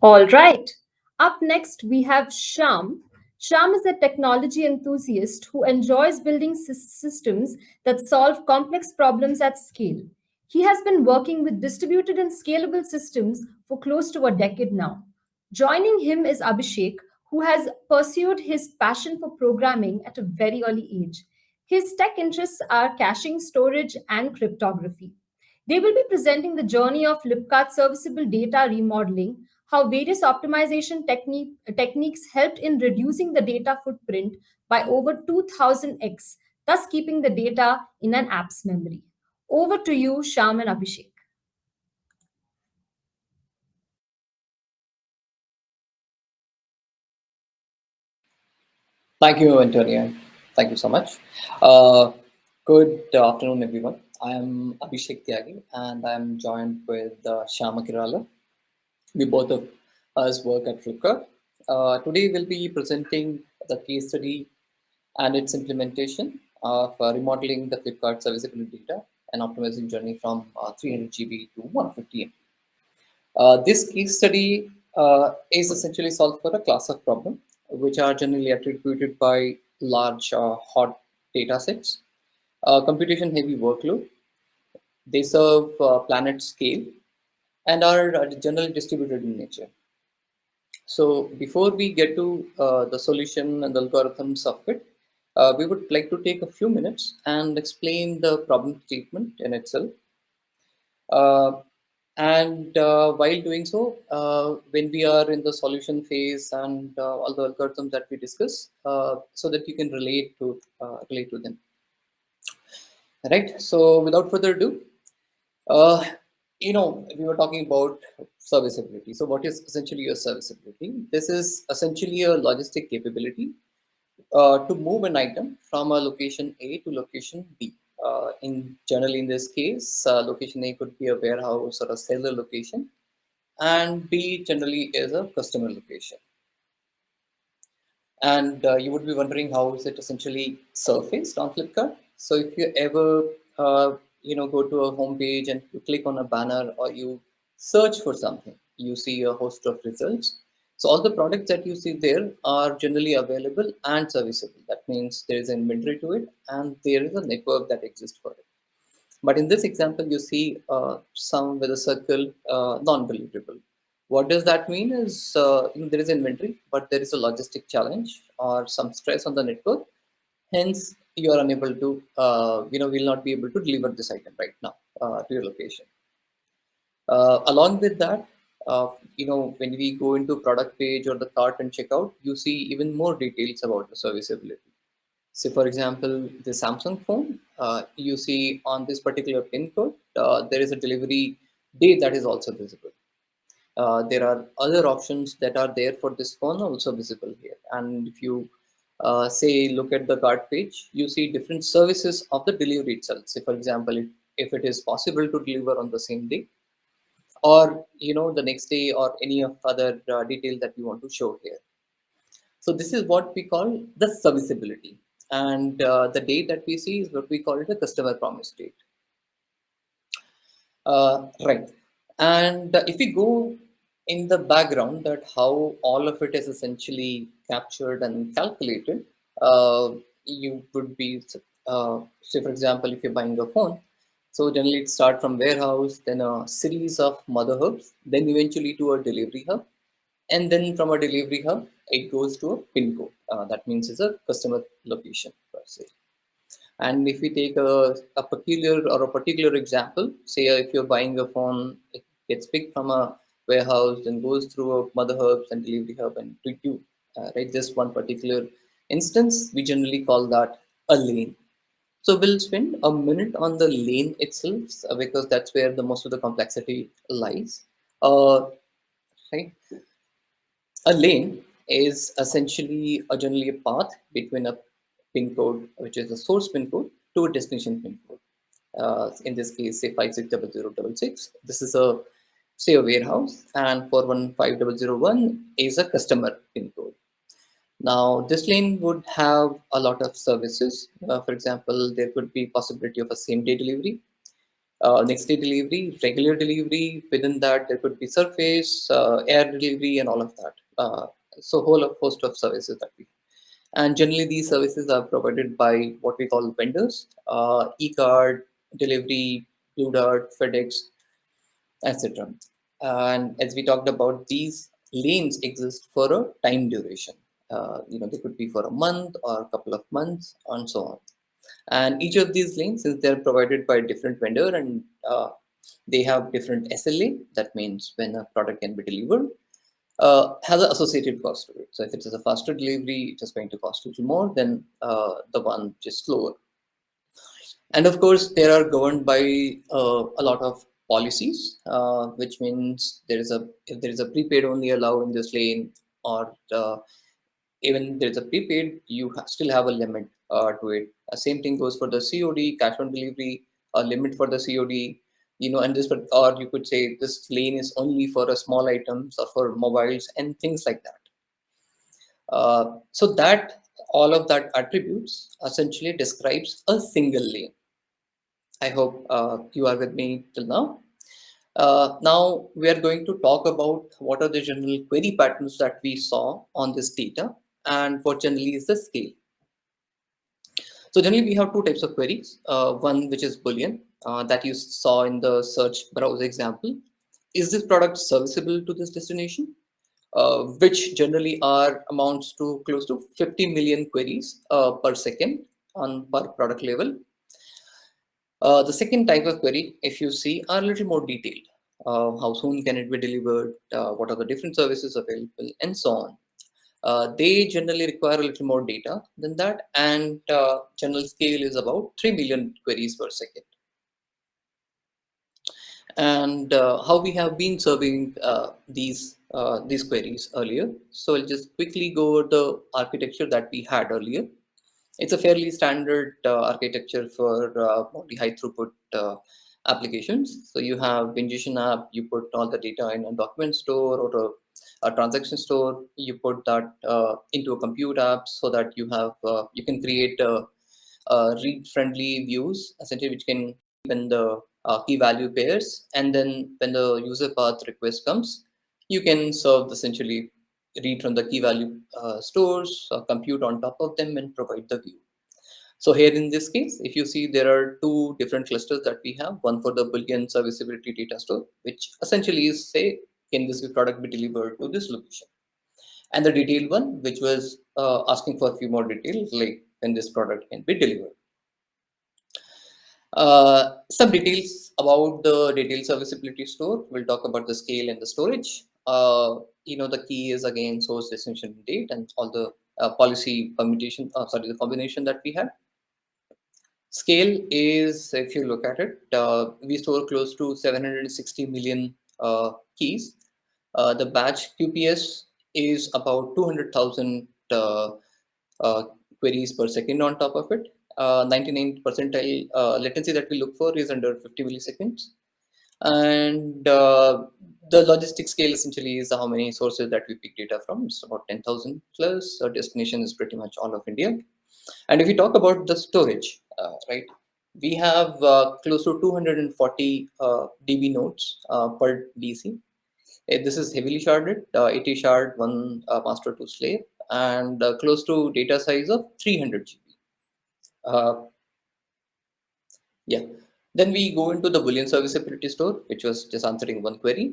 All right. Up next, we have Shyam. Shyam is a technology enthusiast who enjoys building systems that solve complex problems at scale. He has been working with distributed and scalable systems for close to a decade now. Joining him is Abhishek, who has pursued his passion for programming at a very early age. His tech interests are caching, storage, and cryptography. They will be presenting the journey of Flipkart serviceable data remodeling, how various optimization techniques helped in reducing the data footprint by over 2000x, thus keeping the data in an app's memory. Over to you, Shyam and Abhishek. Thank you, Antonia. Thank you so much. Uh, Good afternoon, everyone. I am Abhishek Tyagi, and I'm joined with Shyam Akirala. We both of us work at Flipkart. Today, we'll be presenting the case study and its implementation of remodeling the Flipkart serviceability data and optimizing journey from 300 GB to 150 MB. This case study is essentially solved for a class of problem which are generally attributed by large hot data sets, computation heavy workload. They serve planet scale and are generally distributed in nature. So before we get to the solution and the algorithms of it, we would like to take a few minutes and explain the problem statement in itself. Uh, and while doing so, when we are in the solution phase and all the algorithms that we discuss, so that you can relate to them, right? So without further ado, uh, we were talking about serviceability. So what is essentially a serviceability? This is essentially a logistic capability to move an item from a location A to location B. Generally in this case, location A could be a warehouse or a seller location, and B generally is a customer location. And you would be wondering how is it essentially surfaced on Flipkart. So if you ever go to a home page and you click on a banner or you search for something, you see a host of results. So all the products that you see there are generally available and serviceable. That means there is an inventory to it and there is a network that exists for it. But in this example, you see some with a circle, non-deliverable. What does that mean is there is inventory, but there is a logistic challenge or some stress on the network. Hence, you are unable to, will not be able to deliver this item right now to your location. Along with that, when we go into product page or the cart and checkout, you see even more details about the serviceability. So, for example, the Samsung phone, you see on this particular pin code, there is a delivery date that is also visible. There are other options that are there for this phone also visible here. And if you say look at the cart page, you see different services of the delivery itself. Say, for example, if it is possible to deliver on the same day, or the next day, or any of other detail that you want to show here. So this is what we call the serviceability. And the date that we see is what we call it a customer promise date. Right. And if we go in the background that how all of it is essentially captured and calculated, you would be, say for example, if you're buying a phone, so generally it starts from warehouse, then a series of mother hubs, then eventually to a delivery hub, and then from a delivery hub, it goes to a pin code. That means it's a customer location per se. And if we take a peculiar or a particular example, say if you're buying a phone, it gets picked from a warehouse and goes through a mother hubs and delivery hub and to you, right? Just one particular instance, we generally call that a lane. So we'll spend a minute on the lane itself because that's where the most of the complexity lies. Right? A lane is essentially generally a path between a pin code, which is a source pin code, to a destination pin code. In this case, say 560066. This is a say a warehouse, and 415001 is a customer pin code. Now, this lane would have a lot of services. For example, there could be possibility of a same day delivery. next day delivery, regular delivery. Within that, there could be surface, air delivery, and all of that. So whole of host of services that we. And generally, these services are provided by what we call vendors, e-card, delivery, Blue Dart, FedEx, etc. And as we talked about, these lanes exist for a time duration. They could be for a month or a couple of months, and so on. And each of these lanes, since they're provided by a different vendor and they have different SLA, that means when a product can be delivered, has an associated cost to it. So if it is a faster delivery, it is going to cost a little more than the one which is slower. And of course, they are governed by a lot of policies, which means if there is a prepaid only allowed in this lane, or even there is a prepaid, you still have a limit to it. Same thing goes for the COD, cash on delivery, a limit for the COD. And this, or you could say this lane is only for a small items or for mobiles and things like that. So that all of that attributes essentially describes a single lane. I hope you are with me till now. Now we are going to talk about what are the general query patterns that we saw on this data and what generally is the scale. So generally we have two types of queries. One which is Boolean that you saw in the search browser example. Is this product serviceable to this destination? Which generally are amounts to close to 50 million queries per second on per product level. The second type of query, if you see, are a little more detailed. How soon can it be delivered? What are the different services available, and so on. They generally require a little more data than that, and general scale is about 3 million queries per second. And how we have been serving these queries earlier. So I'll just quickly go over the architecture that we had earlier. It's a fairly standard architecture for multi-high throughput applications. So you have ingestion app, you put all the data in a document store or a transaction store. You put that into a compute app so that you can create read-friendly views, essentially, which can when the key value pairs, and then when the user path request comes, you can serve essentially read from the key value stores, compute on top of them, and provide the view. So here in this case, if you see, there are two different clusters that we have. One for the Boolean serviceability data store, which essentially is say, can this product be delivered to this location? And the detailed one, which was asking for a few more details, like when this product can be delivered. Some details about the detailed serviceability store. We'll talk about the scale and the storage. The key is again source, destination, date, and all the policy permutation. The combination that we have. Scale is, if you look at it, we store close to 760 million keys. The batch QPS is about 200,000 queries per second on top of it. 99 percentile latency that we look for is under 50 milliseconds. And the logistic scale essentially is how many sources that we pick data from. It's about 10,000 plus. Our destination is pretty much all of India. And if we talk about the storage, right, we have close to 240 dB nodes per DC. This is heavily sharded, 80 shard, one master, two slave, and close to data size of 300 GB. Yeah. Then we go into the Boolean serviceability store, which was just answering one query.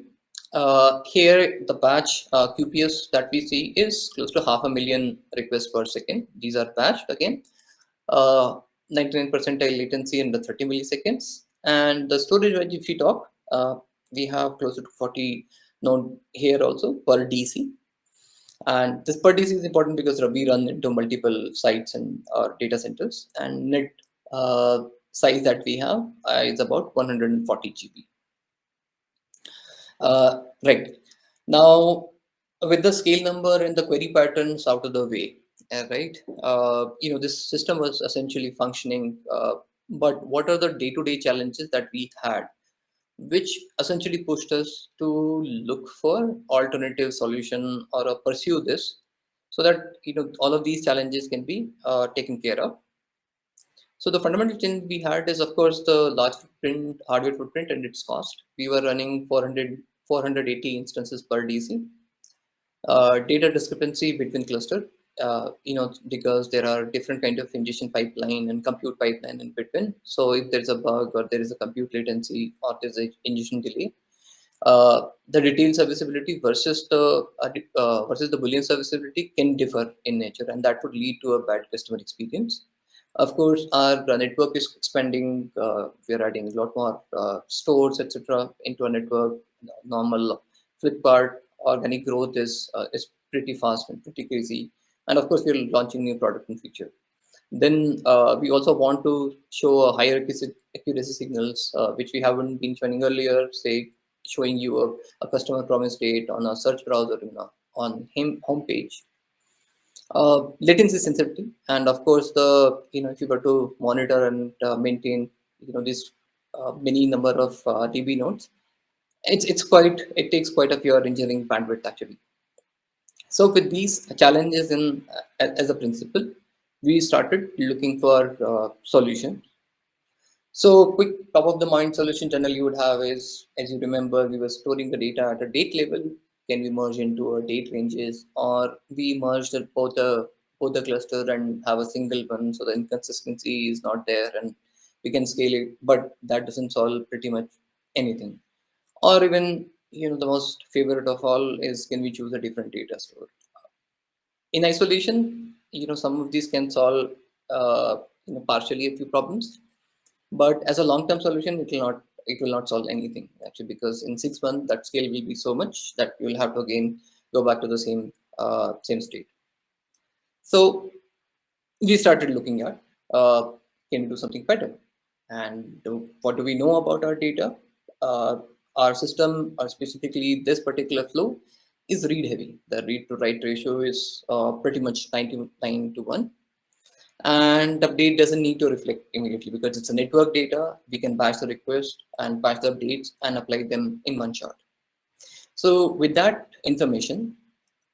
Here, the batch QPS that we see is close to 500,000 requests per second. These are batched again. 99 percentile latency under 30 milliseconds. And the storage, if we talk, we have close to 40 node here also per DC. And this per DC is important because we run into multiple sites and data centers, and net size that we have is about 140 GB. Right. Now, with the scale number and the query patterns out of the way, right? This system was essentially functioning, but what are the day-to-day challenges that we had, which essentially pushed us to look for alternative solution or pursue this, so that all of these challenges can be taken care of. So the fundamental change we had is, of course, the large footprint, hardware footprint and its cost. We were running 480 instances per DC. Data discrepancy between cluster, because there are different kind of ingestion pipeline and compute pipeline in between. So if there's a bug or there is a compute latency or there's a ingestion delay, the detailed serviceability versus the Boolean serviceability can differ in nature, and that would lead to a bad customer experience. Of course, our network is expanding. We are adding a lot more stores, etc., into our network. Normal Flipkart organic growth is pretty fast and pretty crazy. And of course, we're launching new product in future. Then we also want to show a higher accuracy signals, which we haven't been showing earlier, say showing you a customer promise date on a search browser, on him homepage. Latency sensitivity, and of course the if you were to monitor and maintain this many number of DB nodes, it takes quite a few engineering bandwidth actually. So with these challenges as a principle, we started looking for solutions. So quick top of the mind solution generally you would have is, as you remember, we were storing the data at a date level. Can we merge into a date ranges, or we merged both the cluster and have a single one, so the inconsistency is not there and we can scale it, but that doesn't solve pretty much anything. Or even the most favorite of all is, can we choose a different data store? In isolation, some of these can solve partially a few problems, but as a long-term solution, it will not solve anything actually, because in 6 months that scale will be so much that you will have to again go back to the same state. So we started looking at, can we do something better, and what do we know about our data? Our system, or specifically this particular flow, is read heavy. The read to write ratio is pretty much 99 to 1. And the update doesn't need to reflect immediately because it's a network data. We can batch the request and batch the updates and apply them in one shot. So with that information,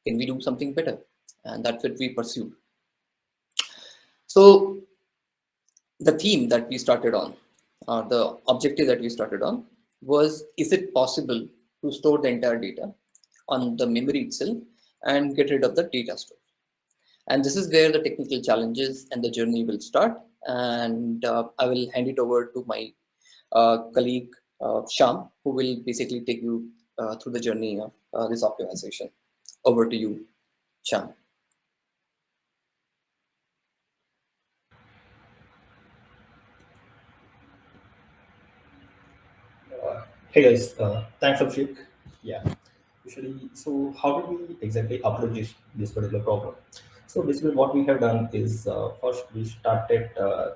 can we do something better? And that's what we pursued. So the theme that we started on, or the objective that we started on, was, is it possible to store the entire data on the memory itself and get rid of the data store? And this is where the technical challenges and the journey will start. And I will hand it over to my colleague Shyam, who will basically take you through the journey of this optimization. Over to you, Shyam. Hey guys, thanks Abhishek. Yeah, usually, so how do we exactly approach this particular problem? So basically what we have done is first we started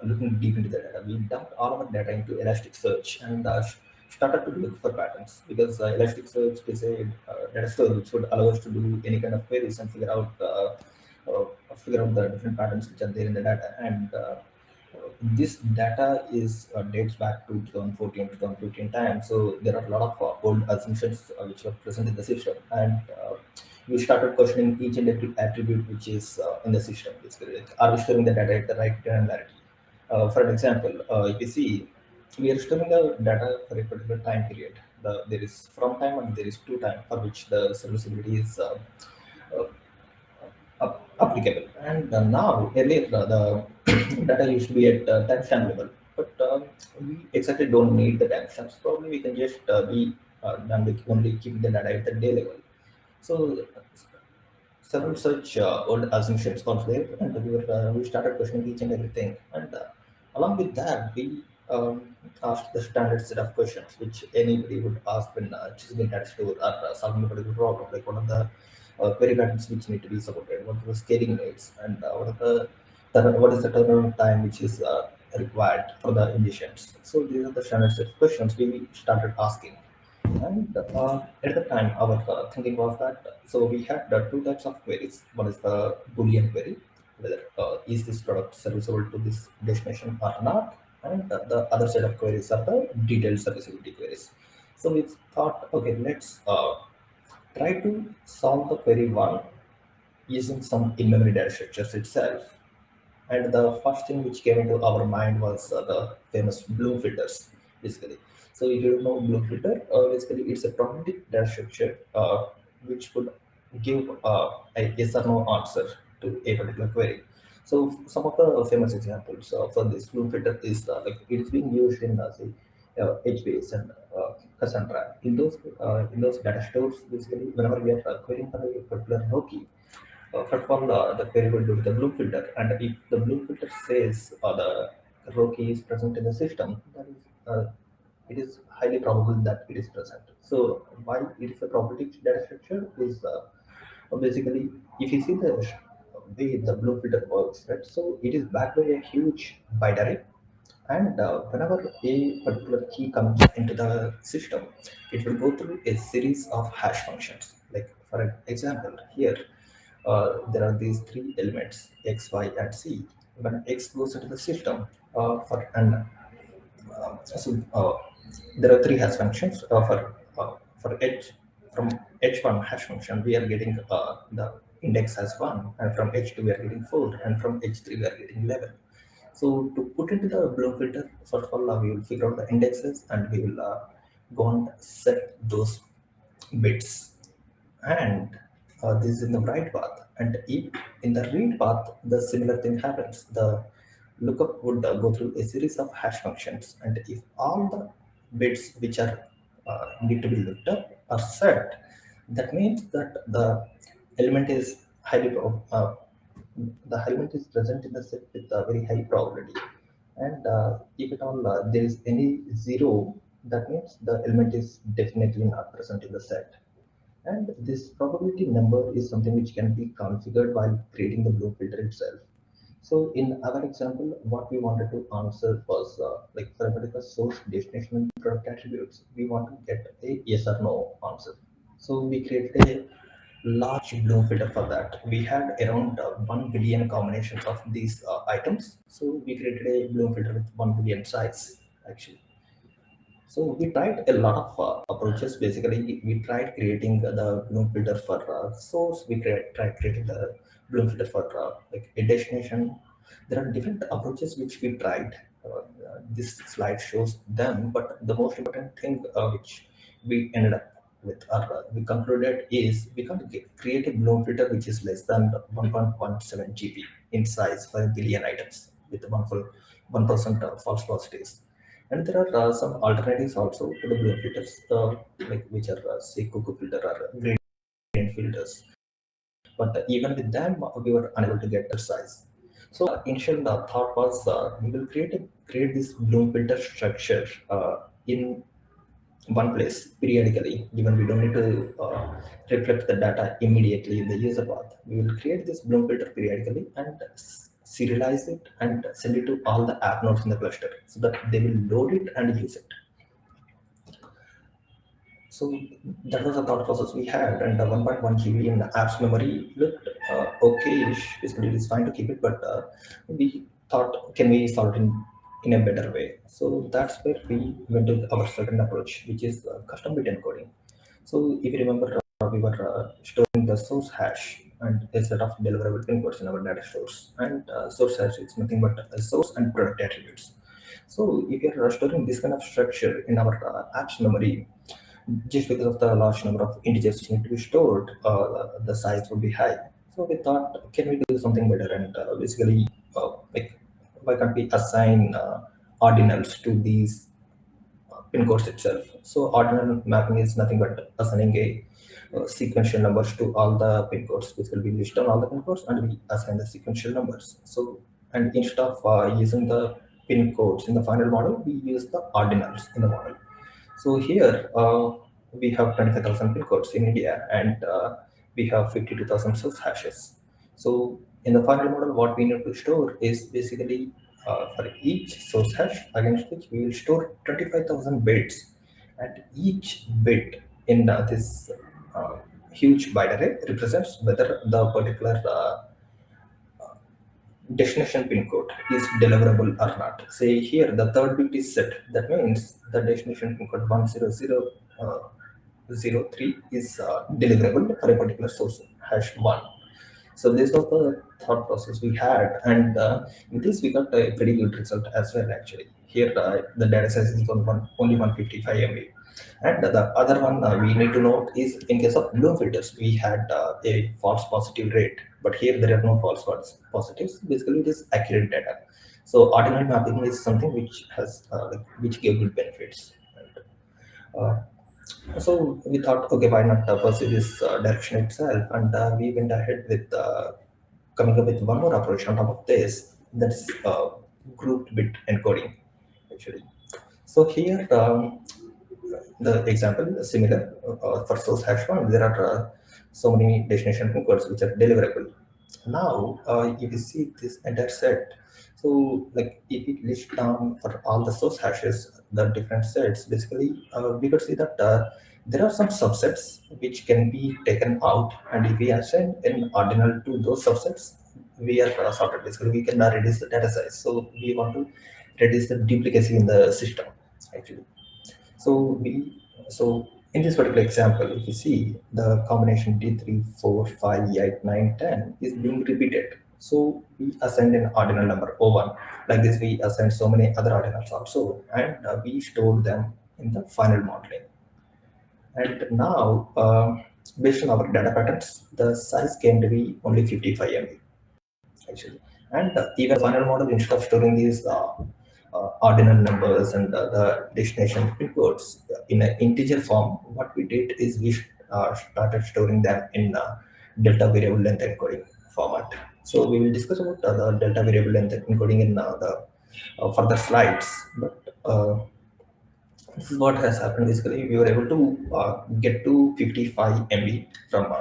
looking deep into the data. We dumped all our data into Elasticsearch and started to look for patterns, because Elasticsearch is a data store which would allow us to do any kind of queries and figure out the different patterns which are there in the data. And this data is dates back to 2014 2015 time, so there are a lot of old assumptions which were present in the system, and we started questioning each and every attribute which is in the system. Basically, like, are we storing the data at the right granularity? For an example, if you see, we are storing the data for a particular time period. There is from time and there is to time, for which the serviceability is uh, applicable. And now, earlier, the data used to be at timestamp level, but we exactly don't need the timestamps. Probably we can just be done with only keeping the data at the day level. So several such old assumptions was there, and we started questioning each and everything. And along with that, we asked the standard set of questions which anybody would ask when choosing a data store or solving a particular problem. Like, what are the query patterns which need to be supported? What are the scaling rates? And what is the turnaround time which is required for the ingestions? So these are the standard set of questions we started asking. And at the time, our thinking was that, so we had two types of queries. One is the Boolean query, whether is this product serviceable to this destination or not, and the other set of queries are the detailed serviceability queries. So we thought, okay, let's try to solve the query one using some in-memory data structures itself. And the first thing which came into our mind was the famous Bloom filters, basically. So if you don't know Bloom filter, basically it's a probabilistic data structure which would give a yes or no answer to a particular query. So some of the famous examples for this Bloom filter is like it's being used in say HBase and Cassandra. In those data stores, basically whenever we are querying for a particular row key, first of all, the query will do the Bloom filter, and if the Bloom filter says the row key is present in the system, that is, it is highly probable that it is present. So why it is a probabilistic data structure is basically if you see the way the Bloom filter works, right? So it is backed by a huge binary, and whenever a particular key comes into the system, it will go through a series of hash functions. Like for example, here there are these three elements x, y, and z. When x goes into the system, for and so there are three hash functions for h. From h1 hash function, we are getting the index as 1, and from h2 we are getting 4, and from h3 we are getting 11. So to put into the Bloom filter, first of all, we will figure out the indexes, and we will go and set those bits. And this is in the write path. And if in the read path, the similar thing happens. The lookup would go through a series of hash functions, and if all the bits which are need to be looked up are set, that means that the element is the element is present in the set with a very high probability. And if at all there is any zero, that means the element is definitely not present in the set. And this probability number is something which can be configured while creating the Bloom filter itself. So in our example, what we wanted to answer was like for a particular source, destination, and product attributes, we want to get a yes or no answer. So we created a large Bloom filter for that. We had around 1 billion combinations of these items. So we created a Bloom filter with 1 billion size actually. So we tried a lot of approaches. Basically, we tried creating the Bloom filter for source. We tried creating the Bloom filter for like a destination. There are different approaches which we tried. This slide shows them, but the most important thing which we ended up with, or we concluded, is we can't create a Bloom filter which is less than 1.17 GB in size for a billion items with 1% false positives. And there are some alternatives also to the Bloom filters, like which are say cuckoo filter or gradient filters. But even with them, we were unable to get the size. So initial thought was we will create this Bloom filter structure in one place periodically. Given we don't need to reflect the data immediately in the user path, we will create this Bloom filter periodically and serialize it and send it to all the app nodes in the cluster so that they will load it and use it. So that was the thought process we had, and the 1.1 GB in the app's memory looked okay-ish. Basically, it is fine to keep it, but we thought, can we solve it in a better way? So that's where we went to our second approach, which is custom bit encoding. So if you remember, we were storing the source hash and a set of deliverable pin codes in our data stores. And source hash is nothing but a source and product attributes. So if you're storing this kind of structure in our app's memory, just because of the large number of integers which need to be stored, the size would be high. So we thought, can we do something better? And basically, like, why can't we assign ordinals to these pin codes itself? So ordinal mapping is nothing but assigning a sequential numbers to all the pin codes, which will be listed on all the pin codes, and we assign the sequential numbers. So, and instead of using the pin codes in the final model, we use the ordinals in the model. So here we have 25,000 pin codes in India, and we have 52,000 source hashes. So in the final model, what we need to store is basically for each source hash against which we will store 25,000 bits, and each bit in this huge byte array represents whether the particular destination pin code is deliverable or not. Say here the third bit is set. That means the destination pin code 10003 is deliverable for a particular source hash 1. So this was the thought process we had, and with this we got a pretty good result as well. Actually, here the data size is only 155 MB, and the other one we need to note is in case of bloom filters, we had a false positive rate, but here there are no false positives. Basically, it is accurate data. So ordinal mapping is something which has which gave good benefits. And, so we thought, okay, why not pursue this direction itself? And we went ahead with coming up with one more approach on top of this. That's grouped bit encoding, actually. So here, the example is similar. For source hash one, there are so many destination records which are deliverable. Now, if you see this entire set, so like if we list down for all the source hashes, the different sets, basically we could see that there are some subsets which can be taken out, and if we assign an ordinal to those subsets, we are sorted. Basically, we can reduce the data size. So we want to reduce the duplicacy in the system, actually. So we so in this particular example, if you see the combination D3, 4, 5, 8, 9, 10 is being repeated. So we assign an ordinal number O1. Like this, we assign so many other ordinals also, and we store them in the final modeling. And now, based on our data patterns, the size came to be only 55 MB actually. And even final model, instead of storing these ordinal numbers and the destination pin codes in an integer form, what we did is we started storing them in delta variable length encoding format. So we will discuss about the delta variable length encoding in the further slides. But this is what has happened. Basically, we were able to get to 55 MB from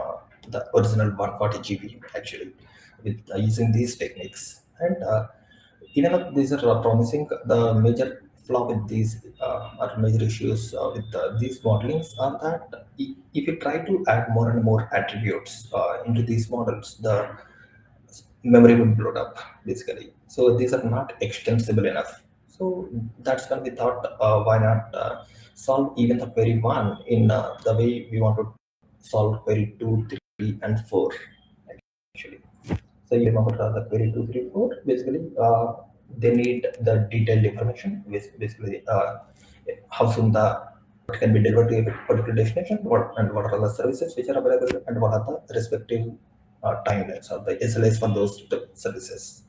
the original 140 GB actually with using these techniques. And even though these are promising, the major flaw with these or major issues with these modelings are that if you try to add more and more attributes into these models, the memory would blow up basically. So these are not extensible enough. So that's when we thought, why not solve even the query one in the way we want to solve query two, three, and four actually. So you remember the query two, three, four. Basically, they need the detailed information. Basically, how soon the what can be delivered to a particular destination, what are the services which are available, and what are the respective timelines or the SLAs for those services.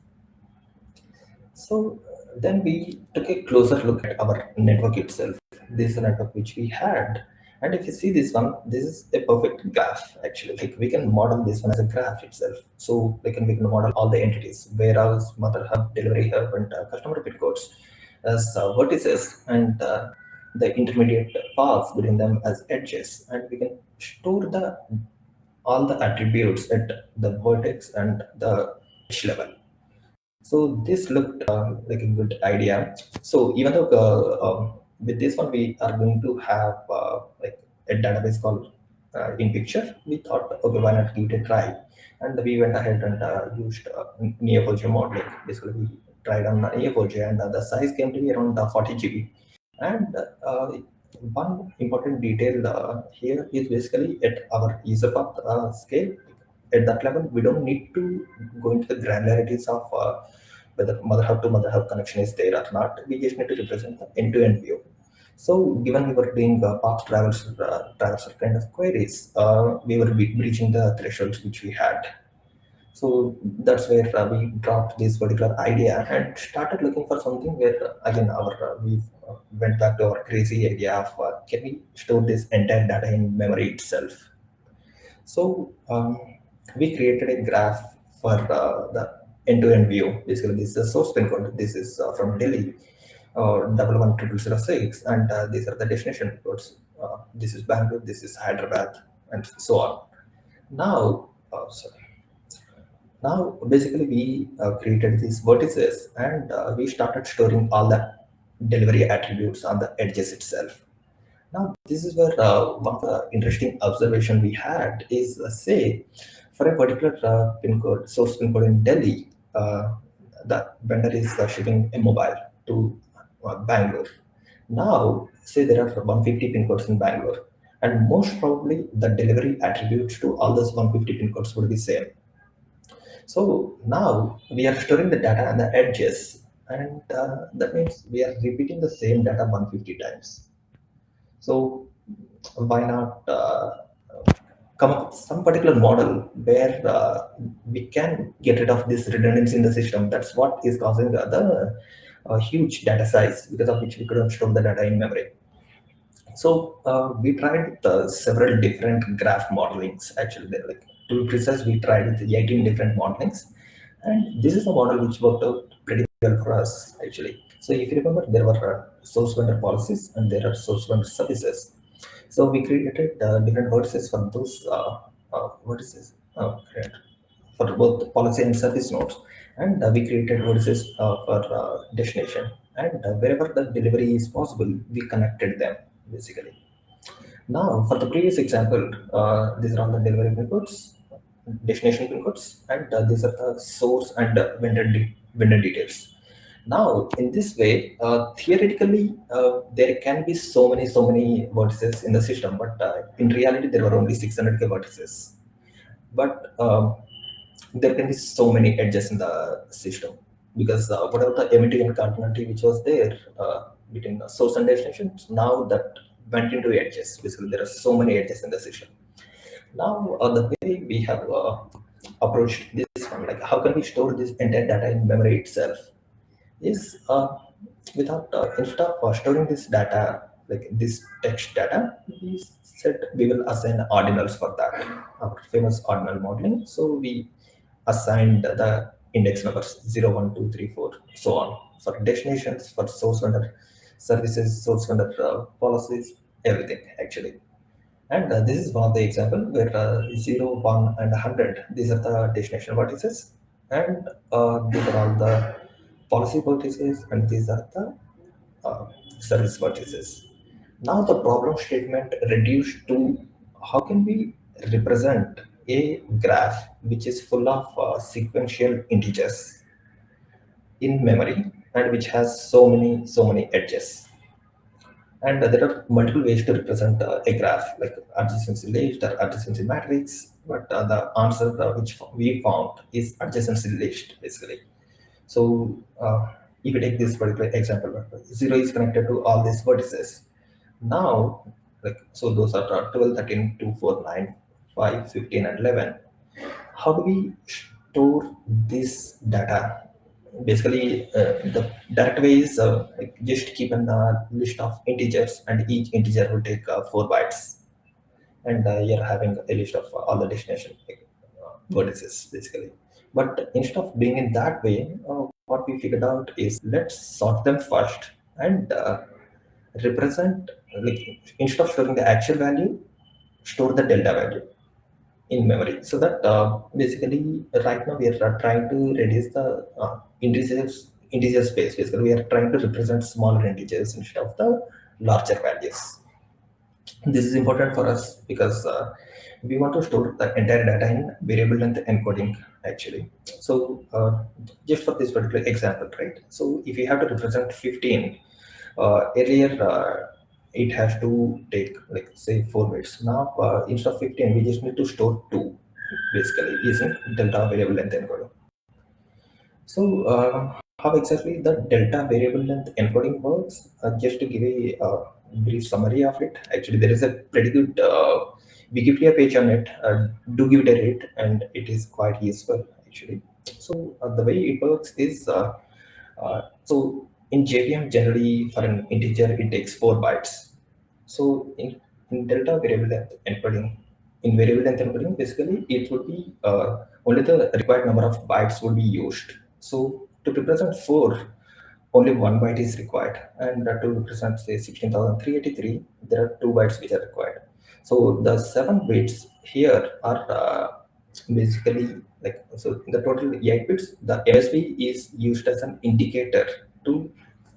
So then we took a closer look at our network itself. This is the network which we had. And if you see this one, this is a perfect graph actually. Like we can model this one as a graph itself. So we can model all the entities, warehouse, mother hub, delivery hub, and customer pin codes as vertices, and the intermediate paths between them as edges. And we can store the all the attributes at the vertex and the edge level. So this looked like a good idea. So even though with this one we are going to have like a database called in picture, we thought, okay, why not give it a try? And we went ahead and used Neo4j modeling. Basically, we tried on Neo4j, and the size came to be around 40 GB. And one important detail here is basically at our user path scale. At that level, we don't need to go into the granularities of whether mother hub to mother hub connection is there or not. We just need to represent the end-to-end view. So given we were doing path traversal kind of queries, we were breaching the thresholds which we had. So that's where we dropped this particular idea and started looking for something where again we went back to our crazy idea of can we store this entire data in memory itself. So we created a graph for the end-to-end view. Basically, this is a source pin code. This is from Delhi, 11006, and these are the destination codes. This is Bangalore, this is Hyderabad, and so on. Now, sorry. Now, basically, we created these vertices, and we started storing all the delivery attributes on the edges itself. Now, this is where one of the interesting observation we had is, say, for a particular pin code, source pin code in Delhi, the vendor is shipping a mobile to Bangalore. Now, say there are 150 pin codes in Bangalore, and most probably the delivery attributes to all those 150 pin codes would be same. So now we are storing the data on the edges, and that means we are repeating the same data 150 times. So why not come up with some particular model where we can get rid of this redundancy in the system? That's what is causing the huge data size, because of which we couldn't store the data in memory. So we tried several different graph modelings. Actually, they're like, to be precise, we tried with 18 different modelings, and this is a model which worked out pretty well for us actually. So if you remember, there were source vendor policies and there are source vendor services. So we created different vertices for those vertices for both policy and service nodes, and we created vertices for destination. And wherever the delivery is possible, we connected them basically. Now, for the previous example, these are all the delivery pin codes, destination pin codes, and these are the source and vendor details. Now, in this way, theoretically, there can be so many vertices in the system, but in reality, there were only 600K vertices. But there can be so many edges in the system, because whatever the emitting and continuity which was there between the source and destination, now that went into edges. Basically, there are so many edges in the system. Now, the way we have approached this one, like how can we store this entire data in memory itself, is without instead of storing this data, like this text data, we said we will assign ordinals for that, our famous ordinal modeling. So we assigned the index numbers 0, 1, 2, 3, 4, so on, for destinations, for source vendor services, source vendor policies, everything actually. And this is one of the example where 0, 1, and 100, these are the destination vertices, and these are all the policy vertices, and these are the uh, service vertices. Now the problem statement reduced to how can we represent a graph which is full of sequential integers in memory, and which has so many edges. And there are multiple ways to represent a graph, like adjacency list or adjacency matrix. But the answer which we found is adjacency list, basically. So if you take this particular example, 0 is connected to all these vertices. Now, like, so those are 12, 13, 2, 4, 9, 5, 15, and 11. How do we store this data? Basically, the direct way is like just keep a list of integers, and each integer will take 4 bytes, and you're having a list of all the destination vertices basically. But instead of doing it that way, what we figured out is let's sort them first, and represent, like, instead of storing the actual value, store the delta value in memory. So that basically right now we are trying to reduce the integer space. Basically, we are trying to represent smaller integers instead of the larger values. This is important for us because we want to store the entire data in variable length encoding actually. So just for this particular example, right? So if you have to represent 15, earlier it has to take, like, say 4 bits. Now instead of 15, we just need to store 2, basically using delta variable length encoding. So how exactly the delta variable length encoding works? Just to give a brief summary of it, actually there is a pretty good Wikipedia page on it. Do give it a read, and it is quite useful actually. So the way it works is, so in JVM generally for an integer it takes 4 bytes. So in delta variable length encoding, in variable length encoding, basically it would be only the required number of bytes would be used. So to represent 4, only 1 byte is required, and to represent say 16,383, there are 2 bytes which are required. So the 7 bits here are basically, like, so in the total 8 bits, the MSB is used as an indicator to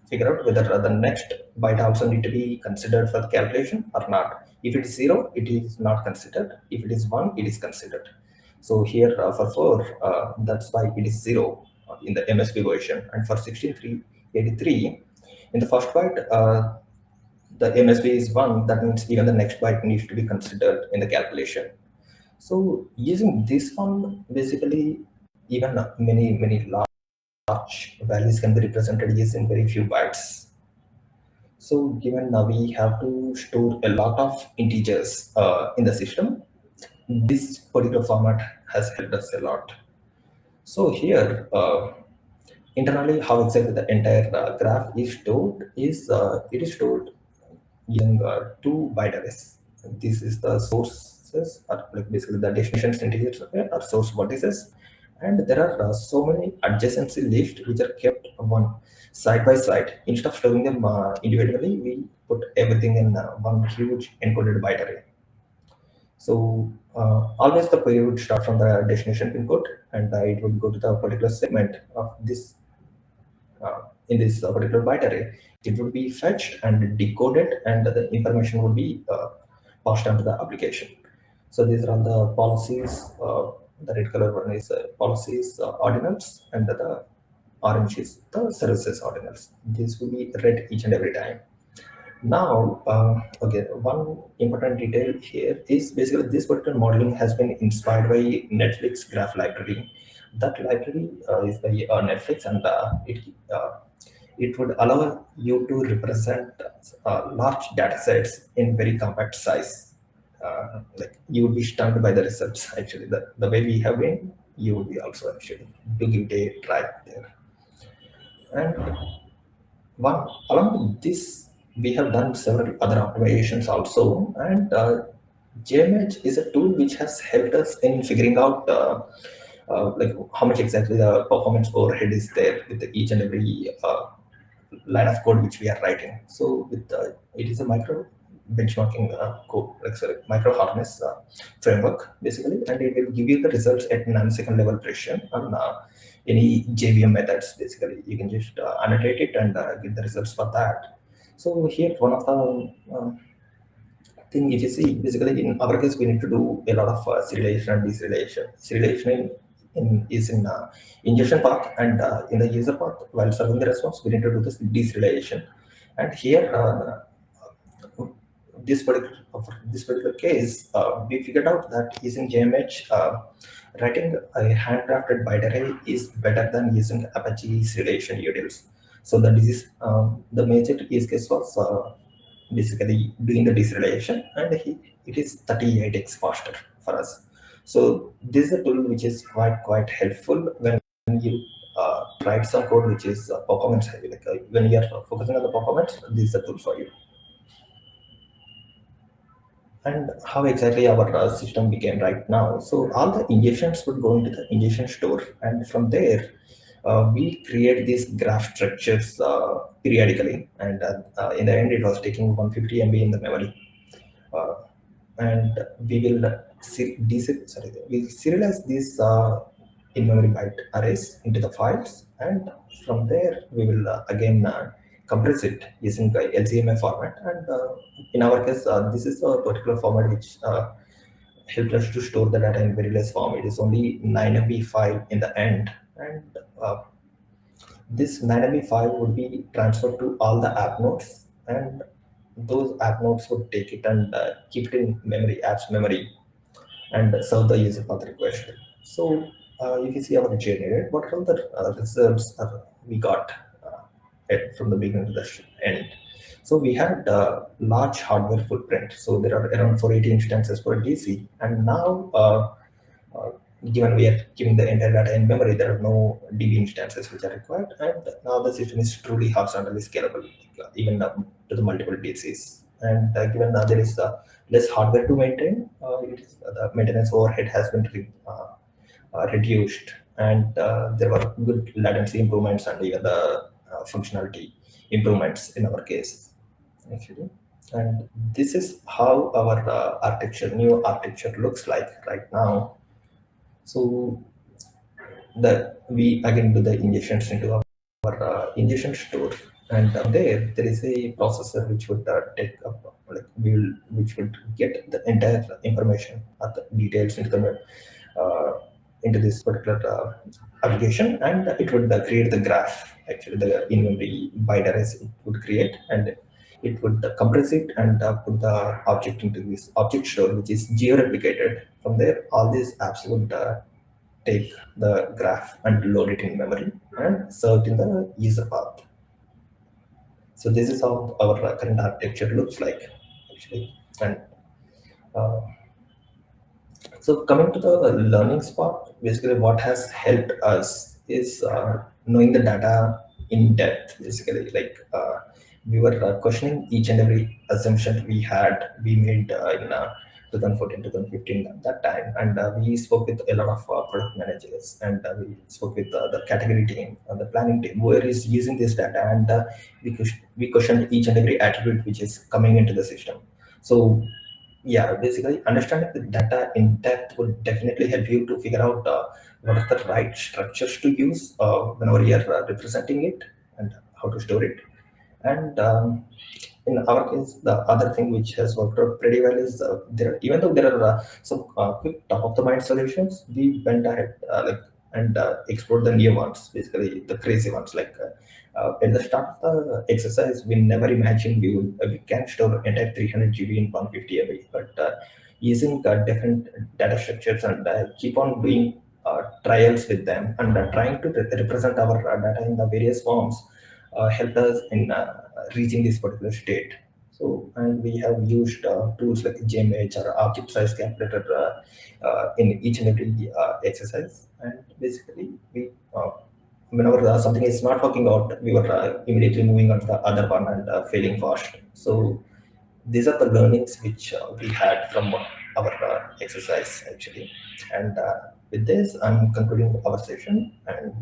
figure out whether the next byte also need to be considered for the calculation or not. If it is 0, it is not considered. If it is 1, it is considered. So here for 4, that's why it is 0 in the MSB version, and for 16383, in the first byte, the MSB is 1. That means even the next byte needs to be considered in the calculation. So using this one, basically even many large values can be represented using very few bytes. So given now we have to store a lot of integers in the system, this particular format has helped us a lot. So here, internally, how exactly the entire graph is stored is it is stored using two binaries. This is the sources, or like basically the destinations integers or source vertices, and there are so many adjacency lists which are kept one side by side. Instead of storing them individually, we put everything in one huge encoded binary. So always the query would start from the destination pin code, and it would go to the particular segment of this in this particular binary. It would be fetched and decoded, and the information would be passed on to the application. So these are all the policies. The red color one is policies ordinals, and the orange is the services ordinals. This will be read each and every time. Now, okay, one important detail here is basically this particular modeling has been inspired by Netflix graph library. That library is by Netflix, and it would allow you to represent large data sets in very compact size. Like you would be stunned by the results. Actually, the way we have been, you would be also actually to give it a try there. And one along with this, we have done several other optimizations also, and JMH is a tool which has helped us in figuring out like how much exactly the performance overhead is there with each and every line of code which we are writing. So with it is a micro benchmarking code, like sorry, micro harness framework basically, and it will give you the results at nanosecond level precision on any JVM methods. Basically, you can just annotate it and get the results for that. So here, one of the thing, if you see, basically in our case, we need to do a lot of serialization and deserialization. Serialization is in ingestion path, and in the user path, while serving the response, we need to do this deserialization. And here, this particular case, we figured out that using JMH, writing a handcrafted binary is better than using Apache serialization utils. So that is the major use case was basically doing the deserialization, and it is 38x faster for us. So this is a tool which is quite helpful when you write some code which is performance heavy. Like when you are focusing on the performance, this is a tool for you. And how exactly our system became right now. So all the ingestions would go into the ingestion store, and from there we create these graph structures periodically. And in the end, it was taking 150 MB in the memory. Uh, and we will we serialize these in-memory byte arrays into the files, and from there we will again compress it using the LCMA format. And in our case, this is a particular format which helps us to store the data in very less form. It is only 9 MB file in the end, and this 9 MB file would be transferred to all the app nodes, and those app nodes would take it and keep it in memory, app's memory, and serve the user path request. So if you see our journey, right, what are the results we got from the beginning to the end? So we had large hardware footprint. So there are around 480 instances per DC, and now uh, given we are giving the entire data in memory, there are no DB instances which are required, and now the system is truly horizontally scalable, even to the multiple DCs. And given that there is less hardware to maintain, the maintenance overhead has been reduced, and there were good latency improvements and even the functionality improvements in our case, actually. And this is how our new architecture looks like right now. So that we again do the injections into our injection store, and there is a processor which would take up like which would get the entire information or the details into this particular application, and it would create the graph. Actually, the in-memory binaries it would create, and it would compress it and put the object into this object store, which is geo-replicated. From there, all these apps would take the graph and load it in memory and serve it in the user path. So this is how our current architecture looks like, actually. And uh, so coming to the learnings part, basically what has helped us is knowing the data in depth. Basically, like we were questioning each and every assumption we made in 2014, 2015 at that time, and we spoke with a lot of product managers, and we spoke with the category team, the planning team, who is using this data, and we questioned each and every attribute which is coming into the system. So yeah, basically understanding the data in depth would definitely help you to figure out what are the right structures to use whenever you're representing it and how to store it. And in our case, the other thing which has worked out pretty well is even though there are some quick top of the mind solutions, we went ahead and explored the new ones, basically the crazy ones. At the start of the exercise, we never imagined we can store entire 300 GB in 150 MB, but using different data structures and keep on doing trials with them and trying to represent our data in the various forms helped us in reaching this particular state. So, and we have used tools like JMH or object size calculator in each and every exercise. And basically, whenever something is not working out, we were immediately moving on to the other one and failing fast. So, these are the learnings which we had from our exercise, actually. And with this, I'm concluding our session. And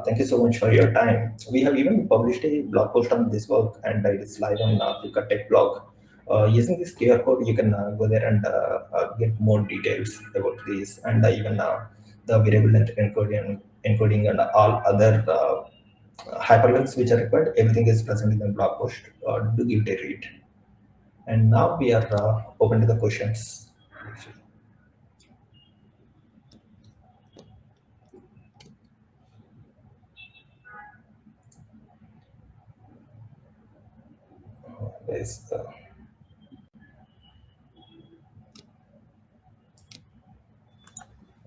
thank you so much for your time. We have even published a blog post on this work, and it is live on Flipkart Tech blog. Using this QR code, you can go there and get more details about this, and even the variable length encoding, and all other hyperlinks which are required. Everything is present in the blog post. Do give it a read. And now we are open to the questions. There's the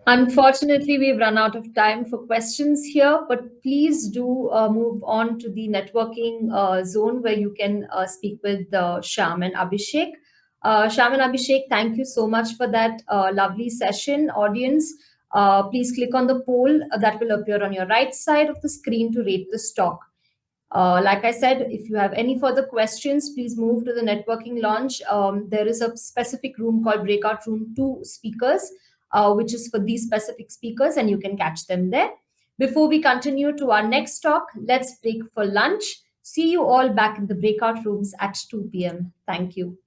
Unfortunately, we've run out of time for questions here, but please do move on to the networking zone where you can speak with Shyam and Abhishek. Shyam and Abhishek, thank you so much for that lovely session. Audience, please click on the poll that will appear on your right side of the screen to rate this talk. Like I said, if you have any further questions, please move to the networking launch. There is a specific room called Breakout Room 2 Speakers, which is for these specific speakers, and you can catch them there. Before we continue to our next talk, let's break for lunch. See you all back in the breakout rooms at 2 p.m. Thank you.